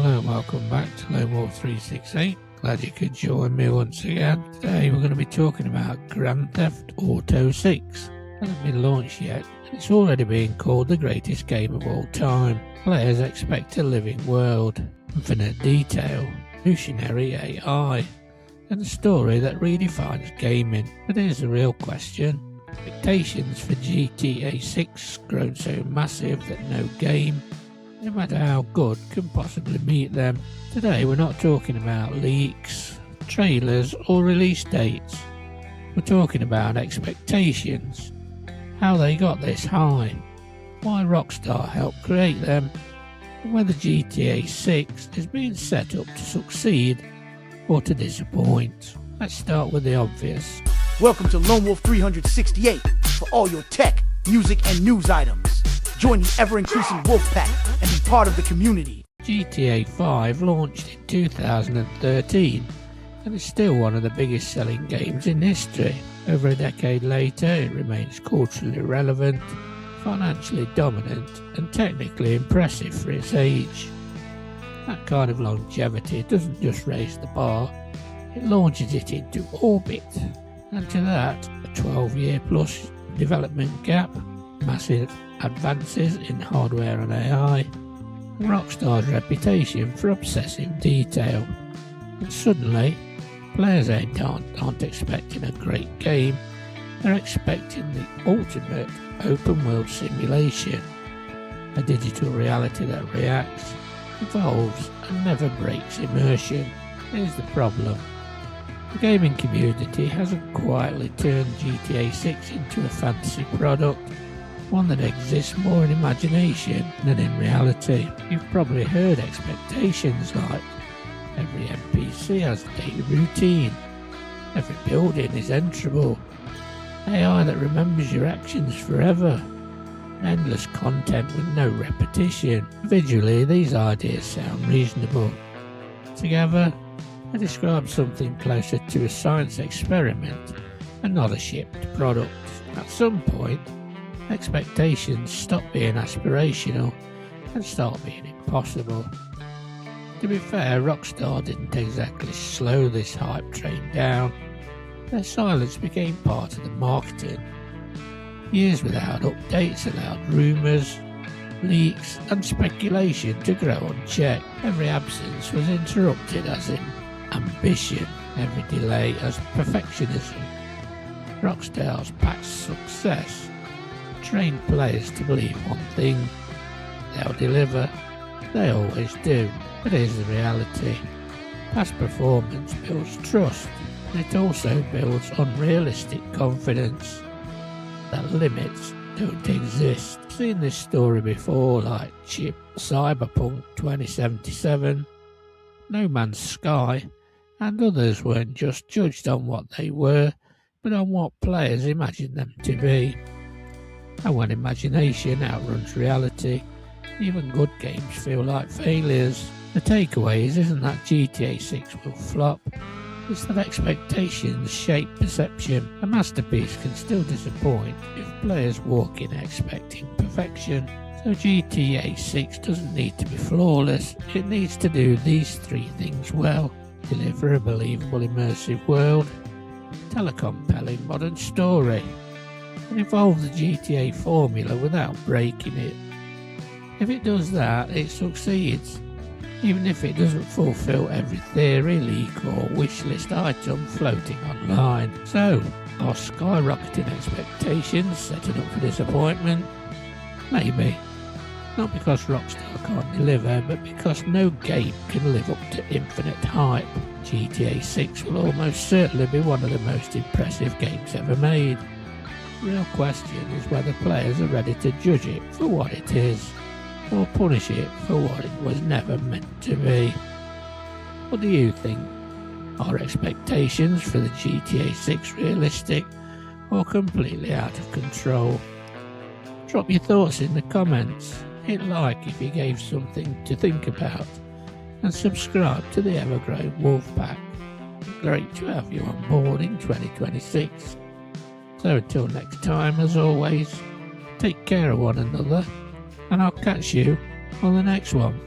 Hello and welcome back to Lone Wolf 368. Glad you could join me once again. Today we're going to be talking about Grand Theft Auto 6. It hasn't been launched yet, and it's already being called the greatest game of all time. Players expect a living world, infinite detail, revolutionary AI, and a story that redefines gaming. But here's the real question. Expectations for GTA 6 grown so massive that no game, no matter how good, can possibly meet them. Today we're not talking about leaks, trailers or release dates. We're talking about expectations, how they got this high, why Rockstar helped create them, and whether GTA 6 is being set up to succeed or to disappoint. Let's start with the obvious. Welcome to Lone Wolf 368 for all your tech, music, and news items. Join the ever-increasing wolf pack and be part of the community. GTA 5 launched in 2013 and is still one of the biggest selling games in history. Over a decade later, it remains culturally relevant, financially dominant, and technically impressive for its age. That kind of longevity doesn't just raise the bar, it launches it into orbit. And to that, a 12-year plus development gap, massive advances in hardware and AI, and Rockstar's reputation for obsessive detail. And suddenly, players aren't expecting a great game, they're expecting the ultimate open-world simulation, a digital reality that reacts, evolves, and never breaks immersion. Here's the problem. The gaming community hasn't quietly turned GTA 6 into a fantasy product, one that exists more in imagination than in reality. You've probably heard expectations like every NPC has a daily routine, every building is enterable, AI that remembers your actions forever, endless content with no repetition. Visually, these ideas sound reasonable. Together, they describe something closer to a science experiment and not a shipped product. At some point, expectations stop being aspirational and start being impossible. To be fair, Rockstar didn't exactly slow this hype train down. Their silence became part of the marketing. Years without updates allowed rumours, leaks and speculation to grow unchecked. Every absence was interrupted as in ambition, every delay as perfectionism. Rockstar's past success trained players to believe one thing: they'll deliver. They always do. But here's the reality. Past performance builds trust, and it also builds unrealistic confidence that limits don't exist. I've seen this story before, like Chip, Cyberpunk 2077, No Man's Sky, and others weren't just judged on what they were, but on what players imagined them to be. And when imagination outruns reality, even good games feel like failures. The takeaway isn't that GTA 6 will flop, it's that expectations shape perception. A masterpiece can still disappoint if players walk in expecting perfection. So GTA 6 doesn't need to be flawless, it needs to do these three things well: deliver a believable immersive world, tell a compelling modern story, and evolve the GTA formula without breaking it. If it does that, it succeeds, even if it doesn't fulfill every theory, leak or wishlist item floating online. So, are skyrocketing expectations setting up for disappointment? Maybe. Not because Rockstar can't deliver, but because no game can live up to infinite hype. GTA 6 will almost certainly be one of the most impressive games ever made. The real question is whether players are ready to judge it for what it is, or punish it for what it was never meant to be. What do you think? Are expectations for the GTA 6 realistic or completely out of control? Drop your thoughts in the comments, hit like if you gave something to think about, and subscribe to the ever-growing Wolfpack. Great to have you on board in 2026. So until next time, as always, take care of one another, and I'll catch you on the next one.